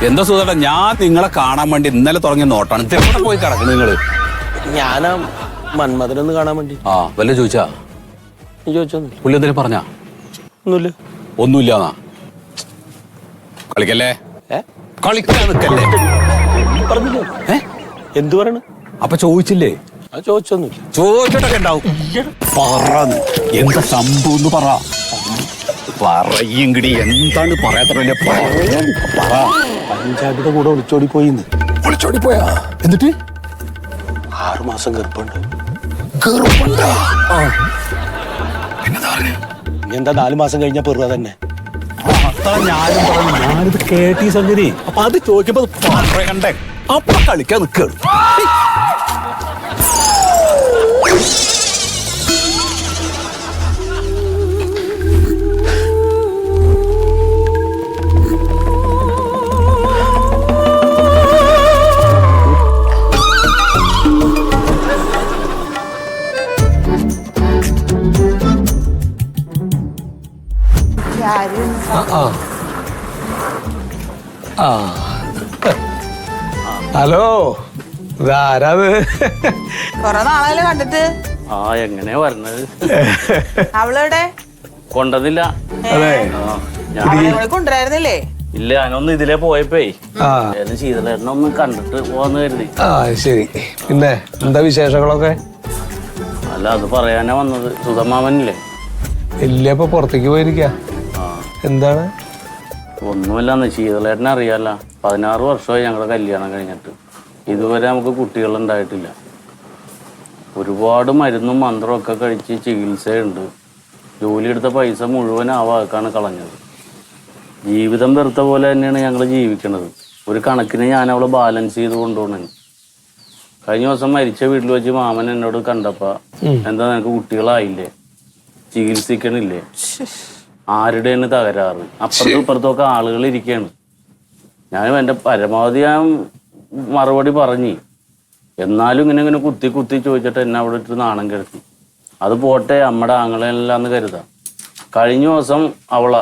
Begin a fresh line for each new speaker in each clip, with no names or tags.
എന്താ സുധേട്ടാ, ഞാൻ നിങ്ങളെ കാണാൻ വേണ്ടി ഇന്നലെ തുടങ്ങിയ നോട്ടാണ്. എവിടെ പോയി കിടക്കുന്നത് നിങ്ങള്?
ഞാനാ മന്മഥനൊന്ന് കാണാൻ വേണ്ടി.
വല്ല ചോദിച്ചാ?
ചോദിച്ചൊന്നുമില്ല.
പുള്ളി എന്തെങ്കിലും പറഞ്ഞാ?
ഒന്നുമില്ല.
ഒന്നുമില്ലാന്നാ? കളിക്കല്ലേ, കളിക്കാൻ നിക്കല്ലേ.
പറഞ്ഞില്ലേ? എന്തു പറയണ?
അപ്പൊ ചോദിച്ചില്ലേ?
ചോദിച്ചൊന്നുമില്ല.
ചോദിച്ചിട്ടൊക്കെ ഉണ്ടാവും. എന്താ സംഭവം എന്ന് പറയെങ്കിടി. എന്താണ് പറയാത്തല്ലേ?
പഞ്ചാബിയുടെ കൂടെ ഒളിച്ചോടി പോയിന്ന്.
ഒളിച്ചോടി പോയാ? എന്നിട്ട്
6 മാസം ഗർഭമുണ്ട്. എന്താ 4 മാസം കഴിഞ്ഞാ പെറുക തന്നെ.
ഞാനിത് കേട്ടി സംഗതി. അപ്പൊ അത് ചോദിക്കുമ്പോ പറയണ്ടേ? അപ്പൊ കളിക്കാൻ നിൽക്കുകയാണ്.
ഹലോ, ഇതാരാത്?
കൊറേ നാളായാലും കണ്ടിട്ട്.
എങ്ങനെയാ പറഞ്ഞത്?
അവളെവിടെ?
കൊണ്ടതില്ല.
അതെ,
കൊണ്ടുവരായിരുന്നില്ലേ?
ഇല്ല, ഞാനൊന്ന് ഇതിലേ പോയപ്പോ ശീതളേട്ടനൊന്ന് കണ്ടിട്ട് പോവാന്ന് കരുതി.
ശരി. പിന്നെ എന്താ വിശേഷങ്ങളൊക്കെ?
അല്ല, അത് പറയാനാ വന്നത്. സുധമാമനില്ലേ?
ഇല്ല, ഇപ്പൊ പുറത്തേക്ക് പോയിരിക്ക. എന്താണ്?
ഒന്നുമില്ലാന്ന്. ശീതളേട്ടനെ അറിയാല്ല. 16 വർഷമായി ഞങ്ങളുടെ കല്യാണം കഴിഞ്ഞിട്ട്. ഇതുവരെ നമുക്ക് കുട്ടികളുണ്ടായിട്ടില്ല. ഒരുപാട് മരുന്നും മന്ത്രവും ഒക്കെ കഴിച്ച് ചികിത്സയുണ്ട്. ജോലിയെടുത്ത പൈസ മുഴുവൻ ആ വാക്കാണ് കളഞ്ഞത്. ജീവിതം വെറുത്ത പോലെ തന്നെയാണ് ഞങ്ങൾ ജീവിക്കണത്. ഒരു കണക്കിന് ഞാൻ അവളെ ബാലൻസ് ചെയ്ത് കൊണ്ടുപോകണേ. കഴിഞ്ഞ ദിവസം മരിച്ച വീട്ടിൽ വെച്ച് മാമൻ എന്നോട് കണ്ടപ്പോ, എന്താ നിനക്ക് കുട്ടികളായില്ലേ, ചികിത്സിക്കണില്ലേ, ആരുടെയാണ് തകരാറ്, അപ്പുറത്തും ഇപ്പുറത്തൊക്കെ ആളുകൾ ഇരിക്കുകയാണ്. ഞാൻ എൻ്റെ പരമാവധി ഞാൻ മറുപടി പറഞ്ഞു. എന്നാലും ഇങ്ങനെ കുത്തി ചോദിച്ചിട്ട് എന്നെ അവിടെ ഇട്ട് നാണം കിടത്തി. അത് പോട്ടെ, നമ്മുടെ ആങ്ങളെല്ലാന്ന് കരുതാം. കഴിഞ്ഞ ദിവസം അവളെ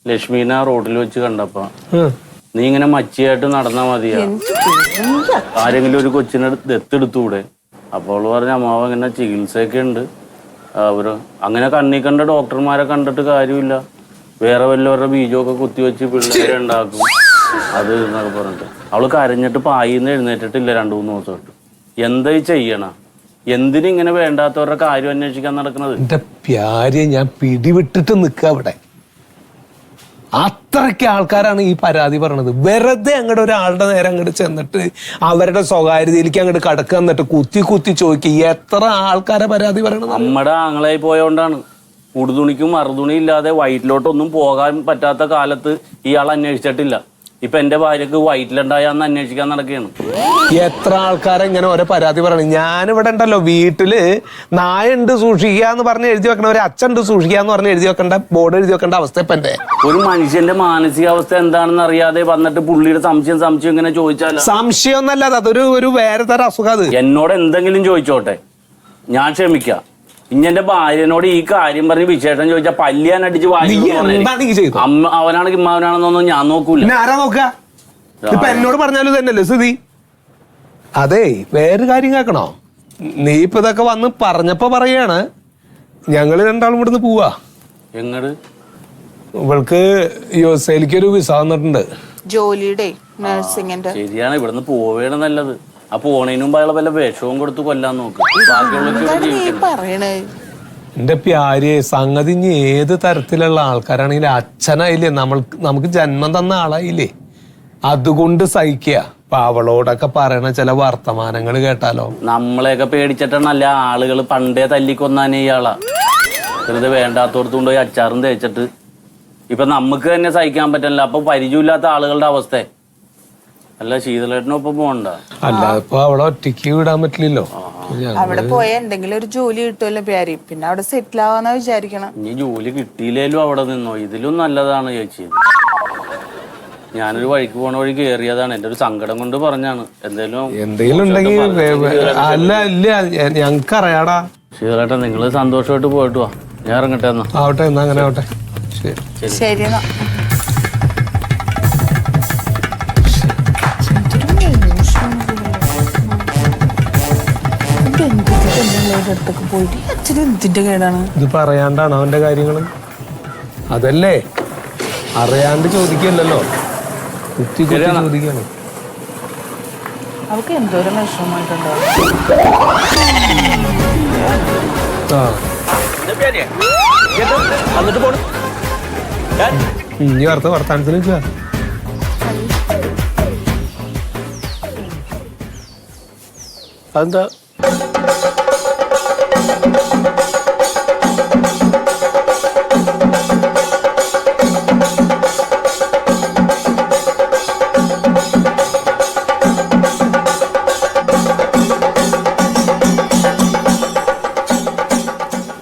ലക്ഷ്മീനെ റോഡിൽ വെച്ച് കണ്ടപ്പോ, നീ ഇങ്ങനെ മച്ചിയായിട്ട് നടന്നാ മതിയാ, ആരെങ്കിലും ഒരു കൊച്ചിനെ ദത്തെടുത്തൂടെ? അപ്പോൾ അവള് പറഞ്ഞ, അമ്മാവ് ഇങ്ങനെ ചികിത്സയൊക്കെ ഉണ്ട്, അവര് അങ്ങനെ കണ്ണി കണ്ട ഡോക്ടർമാരെ കണ്ടിട്ട് കാര്യമില്ല, വേറെ വല്ലവരുടെ ബീജമൊക്കെ കുത്തിവെച്ച് പിള്ളേരെ ഉണ്ടാക്കും അത് എന്നൊക്കെ പറഞ്ഞിട്ട്. അവള് കരഞ്ഞിട്ട് പായിന്ന് എഴുന്നേറ്റിട്ടില്ല 2-3 ദിവസമായിട്ട്. എന്താ ചെയ്യണ? എന്തിനിങ്ങനെ വേണ്ടാത്തവരുടെ കാര്യം അന്വേഷിക്കാൻ നടക്കുന്നത്?
എന്റെ പ്യാരെ, ഞാൻ പിടിവിട്ടിട്ട് നിൽക്കുക അവിടെ. അത്രയ്ക്ക് ആൾക്കാരാണ് ഈ പരാതി പറയണത്. വെറുതെ അങ്ങോട്ട് ഒരാളുടെ നേരെ അങ്ങോട്ട് ചെന്നിട്ട് അവരുടെ സ്വകാര്യതയിലേക്ക് അങ്ങോട്ട് കടക്കുക, എന്നിട്ട് കുത്തി ചോദിക്കുക. എത്ര ആൾക്കാരെ പരാതി പറയണത്?
നമ്മുടെ ആങ്ങളായി പോയോണ്ടാണ്. ഉടുതുണിക്കും മറുതുണി ഇല്ലാതെ വയറ്റിലോട്ടൊന്നും പോകാൻ പറ്റാത്ത കാലത്ത് ഇയാൾ അന്വേഷിച്ചിട്ടില്ല. ഇപ്പൊ എന്റെ ഭാര്യക്ക് വയറ്റിലുണ്ടായാന്ന് അന്വേഷിക്കാൻ നടക്കുകയാണ്.
എത്ര ആൾക്കാരെ ഇങ്ങനെ ഓരോ പരാതി പറയണം. ഞാനിവിടെ ഉണ്ടല്ലോ, വീട്ടില് നായുണ്ട് സൂക്ഷിക്കുക എന്ന് പറഞ്ഞ് എഴുതി വെക്കണ, ഒരു അച്ഛനുണ്ട് സൂക്ഷിക്കുക എന്ന് പറഞ്ഞ് എഴുതി വെക്കേണ്ട, ബോർഡ് എഴുതി വെക്കേണ്ട അവസ്ഥ ഇപ്പൊ എന്റെ.
ഒരു മനുഷ്യന്റെ മാനസികാവസ്ഥ എന്താണെന്ന് അറിയാതെ വന്നിട്ട് പുള്ളിയുടെ സംശയം ഇങ്ങനെ ചോദിച്ചാലോ?
സംശയം ഒന്നല്ല, അതൊരു വേറെ തരം അസുഖം. അത്
എന്നോട് എന്തെങ്കിലും ചോദിച്ചോട്ടെ, ഞാൻ ക്ഷമിക്കാം. ഇഞ്ഞെന്റെ ഭാര്യനോട് ഈ കാര്യം പറഞ്ഞ് വിശേഷം ചോദിച്ചാൽ പല്ലിയാൻ അടിച്ച് അമ്മ അവനാണെങ്കിൽ ഇമ്മാവനാണെന്നൊന്നും ഞാൻ നോക്കൂല.
ആരാ നോക്കുക? ഇപ്പൊ എന്നോട് പറഞ്ഞാലും തന്നെയല്ലേ സ്ഥിതി. അതെ, വേറൊരു കാര്യം കേൾക്കണോ? നീ ഇപ്പൊ ഇതൊക്കെ വന്ന് പറഞ്ഞപ്പോ പറയാണ്, ഞങ്ങള് 2 ആളും ഇവിടുന്ന് പോവാ.
എങ്ങട്?
ഇവൾക്ക് യുഎസ്എയിലേക്ക് ഒരു വിസ വന്നിട്ടുണ്ട്,
ജോലിയുടെ, നഴ്സിംഗിന്റെ.
ശരിയാണ്, ഇവിടുന്ന് പോവേണ് നല്ലത്. ആ പോണേന് മുമ്പ് അയാളെ വല്ല വിഷവും കൊടുത്ത് കൊല്ലാൻ നോക്ക്.
എന്റെ പ്യാരെ, സംഗതി ഇനി ഏത് തരത്തിലുള്ള ആൾക്കാരാണെങ്കിലും അച്ഛനായില്ലേ, നമുക്ക് ജന്മം തന്ന ആളായില്ലേ, അതുകൊണ്ട് സഹിക്കുക. അപ്പൊ അവളോടൊക്കെ പറയണ ചില വർത്തമാനങ്ങൾ കേട്ടാലോ?
നമ്മളെയൊക്കെ പേടിച്ചിട്ടാണല്ല ആളുകൾ പണ്ടേ തല്ലിക്കൊന്നാനേ ഇയാളാ. വെറുതെ വേണ്ടാത്തോടത്ത് കൊണ്ടുപോയി അച്ചാറും തേച്ചിട്ട്. ഇപ്പൊ നമുക്ക് തന്നെ സഹിക്കാൻ പറ്റില്ല, അപ്പൊ പരിചയമില്ലാത്ത ആളുകളുടെ അവസ്ഥ. അല്ല, ശീതളേട്ടനൊപ്പം പോകണ്ട.
അല്ല, ഇപ്പൊ അവളെ ഒറ്റയ്ക്ക് വിടാൻ പറ്റില്ലല്ലോ.
അവിടെ പോയ എന്തെങ്കിലും ഒരു ജോലി കിട്ടുമല്ലോ പ്യാരി, പിന്നെ അവിടെ സെറ്റിൽ ആവാന്നാ വിചാരിക്കണം.
ഇനി ജോലി കിട്ടിയില്ലേലും അവിടെ നിന്നോ, ഇതിലും നല്ലതാണ് ചേച്ചി. ഞാനൊരു വഴിക്ക് പോണ വഴി കയറിയതാണ്, എന്റെ ഒരു സങ്കടം കൊണ്ട് പറഞ്ഞാണ്.
എന്തെങ്കിലും ഉണ്ടെങ്കിൽ അല്ല ഇല്ല, ഞങ്ങക്ക് അറിയാടാ.
ശീതളേട്ടാ, നിങ്ങള് സന്തോഷമായിട്ട് പോയിട്ട് വാ, ഞാൻ ഇറങ്ങട്ടെ എന്നാ.
ആവട്ടെ, എന്നാ അങ്ങനെ ആവട്ടെ.
ശരി എന്നാ. അടുത്തൊക്കെ പോയിട്ട് അച്ഛന് എന്തിന്റെ കേടാണ്?
ഇത് പറയാണ്ടാണ് അവന്റെ കാര്യങ്ങള്. അതല്ലേ അറിയാണ്ട് ചോദിക്കല്ലോ, കുത്തി കുത്തി ചോദിക്കാണ്.
അവൾക്ക് എന്തോരം വിഷമമായിട്ടുണ്ടാവും.
ഇനി അടുത്ത വർത്താനത്തിന് നിൽക്കുക.
അതെന്താ?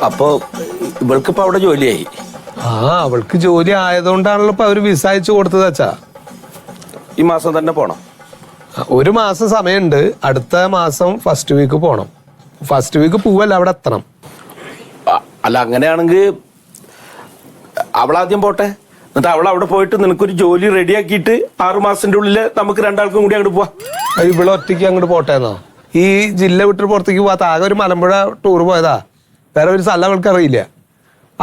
അപ്പോ ഇവൾക്കിപ്പോ അവിടെ ജോലിയായി.
അവൾക്ക് ജോലി ആയതുകൊണ്ടാണല്ലോ ഇപ്പൊ അവര് വിസ അയച്ചു കൊടുത്തത് അച്ഛാ.
ഈ മാസം തന്നെ പോണം.
ഒരു മാസം സമയമുണ്ട്. അടുത്ത മാസം ഫസ്റ്റ് വീക്ക് പോണം. ഫസ്റ്റ് വീക്ക് പോവല്ല, അവിടെ എത്തണം.
അല്ല, അങ്ങനെയാണെങ്കിൽ അവളാദ്യം പോട്ടെ. എന്നിട്ട് അവൾ അവിടെ പോയിട്ട് നിനക്കൊരു ജോലി റെഡിയാക്കിയിട്ട് 6 മാസത്തിന്റെ ഉള്ളിൽ നമുക്ക് രണ്ടാൾക്കും കൂടി അങ്ങോട്ട് പോവാം.
ഇവിടെ ഒറ്റയ്ക്ക് അങ്ങോട്ട് പോട്ടേന്നോ? ഈ ജില്ല വിട്ടിട്ട് പുറത്തേക്ക് പോവാത്ത ആകെ ഒരു മലമ്പുഴ ടൂർ പോയതാ. വേറെ ഒരു സ്ഥലം അവൾക്ക് അറിയില്ല.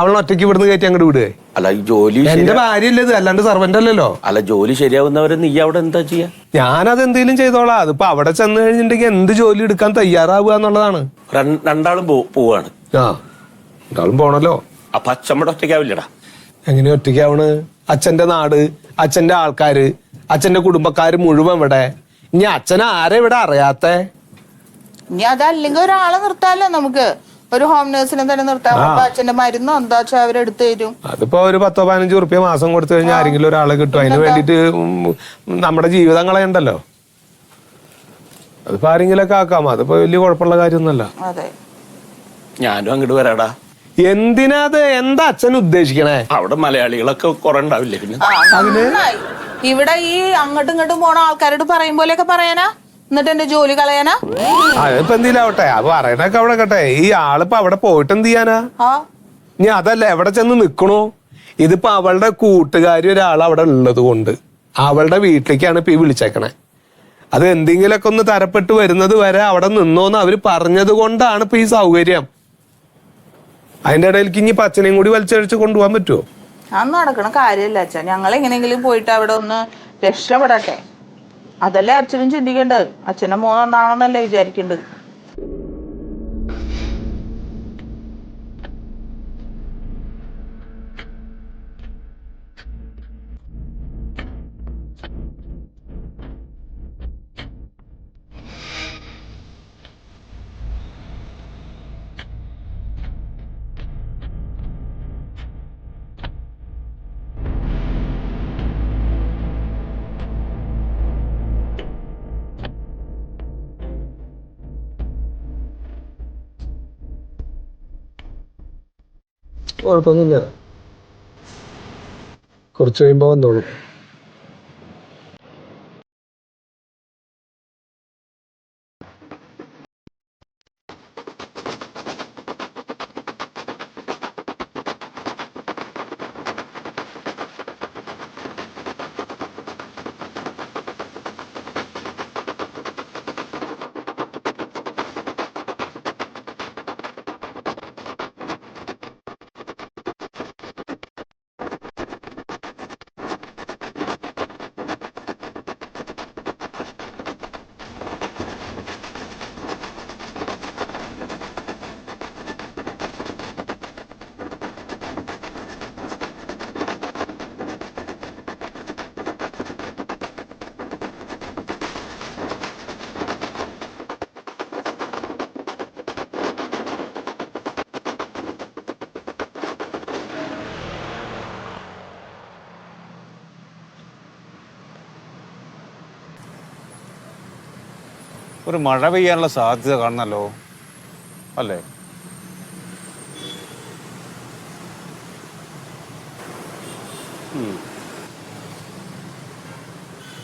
അവളെ ഒറ്റയ്ക്ക് ഇവിടുന്ന് കയറ്റി അങ്ങോട്ട് വിടുകയെ.
അല്ല, ഈ ജോലി
എന്റെ ഭാര്യയല്ലേ ഇത്, അല്ലാണ്ട് സർവന്റ് അല്ലല്ലോ.
അല്ല, ജോലി ശരിയാവുന്നവരെ നീ അവിടെ എന്താ ചെയ്യാ?
ഞാനത് എന്തെങ്കിലും ചെയ്തോളാം. അതിപ്പോ അവിടെ ചെന്ന് കഴിഞ്ഞിട്ടുണ്ടെങ്കിൽ എന്ത് ജോലി എടുക്കാൻ തയ്യാറാവുക എന്നുള്ളതാണ്.
രണ്ടാളും പോവാണ്.
രണ്ടാളും പോണല്ലോ.
അപ്പൊ അച്ഛമ്മടെ ഒറ്റയ്ക്കാവില്ലടാ.
എങ്ങനെ ഒറ്റയ്ക്കാവണ്? അച്ഛന്റെ നാട്, അച്ഛന്റെ ആൾക്കാര്, അച്ഛന്റെ കുടുംബക്കാര് മുഴുവൻ ഇവിടെ. ഇനി അച്ഛനെ ആരെ ഇവിടെ അറിയാത്തെ?
ഇനി അതല്ലെങ്കിൽ ഒരാളെ നിർത്താലോ നമുക്ക്. ഒരു ഹോം നേഴ്സിനെ തന്നെ നിർത്താം. അപ്പൊ അച്ഛന്റെ മരുന്നോ എന്താ വെച്ചാൽ അവരെടുത്ത് തരും.
അതിപ്പോ ഒരു 10-15 ഉറുപ്പ്യ മാസം കൊടുത്തു കഴിഞ്ഞാൽ ആരെങ്കിലും ഒരാളെ കിട്ടും. അതിന് വേണ്ടിട്ട് നമ്മുടെ ജീവിതം കളയണ്ടല്ലോ. അതിപ്പോ ആരെങ്കിലൊക്കെ ആക്കാം. അതിപ്പോ വലിയ കുഴപ്പമുള്ള കാര്യമൊന്നുമല്ല.
അതെ,
ഞാനും അങ്ങോട്ട് വരാടാ.
എന്തിനാ അത്? എന്താ അച്ഛൻ ഉദ്ദേശിക്കണേ?
അവിടെ മലയാളികളൊക്കെ കുറെ ഉണ്ടാവില്ലേ? പിന്നെ
നന്നായി. ഇവിടെ ഈ അങ്ങോട്ടും ഇങ്ങോട്ടും പോണ ആൾക്കാരോട് പറയും പോലെയൊക്കെ പറയാനാ, എന്നിട്ട് എന്റെ ജോലി കളയാനാ?
അതിപ്പോ എന്തിലാവട്ടെ, അത് പറയണൊക്കെ അവിടെ കേട്ടെ. ഈ ആളിപ്പോ അവിടെ പോയിട്ട് എന്ത് ചെയ്യാനാ? ഇനി അതല്ല, എവിടെ ചെന്ന് നിക്കണു? ഇതിപ്പോ അവളുടെ കൂട്ടുകാരി ഒരാൾ അവിടെ ഉള്ളത് കൊണ്ട് അവളുടെ വീട്ടിലേക്കാണ് ഇപ്പൊ ഈ വിളിച്ചേക്കണേ. അത് എന്തെങ്കിലുമൊക്കെ ഒന്ന് തരപ്പെട്ട് വരുന്നത് വരെ അവിടെ നിന്നോന്ന് അവര് പറഞ്ഞത് കൊണ്ടാണ് ഇപ്പൊ ഈ സൗകര്യം. അതിന്റെ ഇടയിലേക്ക് ഇനി അച്ഛനെയും കൂടി വലിച്ചഴിച്ച് കൊണ്ടുപോകാൻ പറ്റുമോ?
അത് നടക്കണ കാര്യമല്ല അച്ഛൻ. ഞങ്ങൾ എങ്ങനെയെങ്കിലും പോയിട്ട് അവിടെ ഒന്ന് രക്ഷപ്പെടട്ടെ. അതല്ലേ അച്ഛനും ചിന്തിക്കേണ്ടത്. അച്ഛന്റെ മോൻ നന്നാണെന്നല്ലേ വിചാരിക്കേണ്ടത്.
കുഴപ്പമൊന്നുമില്ല, കുറച്ച് കഴിയുമ്പോ വന്നോളൂ.
ഒരു മഴ പെയ്യാനുള്ള സാധ്യത കാണണല്ലോ, അല്ലേ?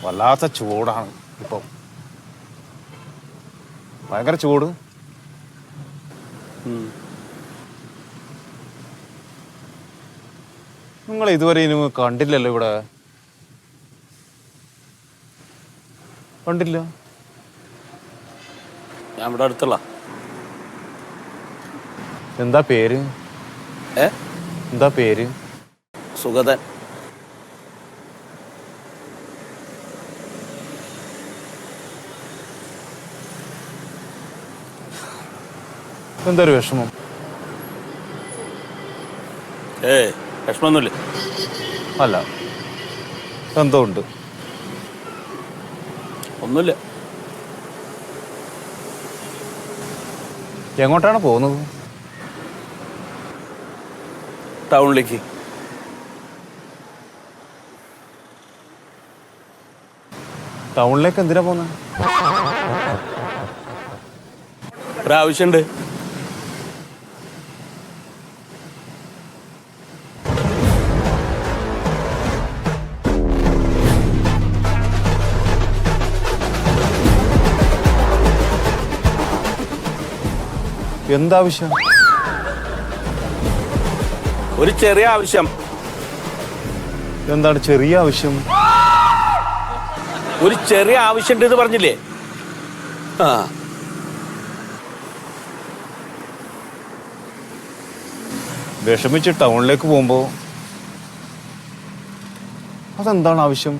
വല്ലാത്ത ചൂടാണ് ഇപ്പം, ഭയങ്കര ചൂട്. നിങ്ങൾ ഇതുവരെ ഇനി കണ്ടില്ലല്ലോ ഇവിടെ? കണ്ടില്ല?
ഞാൻ ഇവിടെ അടുത്തുള്ള
എന്താ പേര്?
ഏ
എന്താ പേര്?
സുഗതൻ.
എന്താ ഒരു വിഷമം?
വിഷമൊന്നുമില്ല.
അല്ല, എന്തോ ഉണ്ട്.
ഒന്നുമില്ല.
എങ്ങോട്ടാണ് പോകുന്നത്?
ടൗണിലേക്ക്.
ടൗണിലേക്ക് എന്തിനാ പോകുന്നത്?
ഒരാവശ്യമുണ്ട്.
എന്താവശ്യം?
ഒരു ചെറിയ ആവശ്യം.
എന്താണ് ചെറിയ ആവശ്യം?
ഒരു ചെറിയ ആവശ്യമുണ്ട് എന്ന് പറഞ്ഞില്ലേ?
ആ
വിഷമിച്ച് ടൗണിലേക്ക് പോകുമ്പോ അതെന്താണ് ആവശ്യം?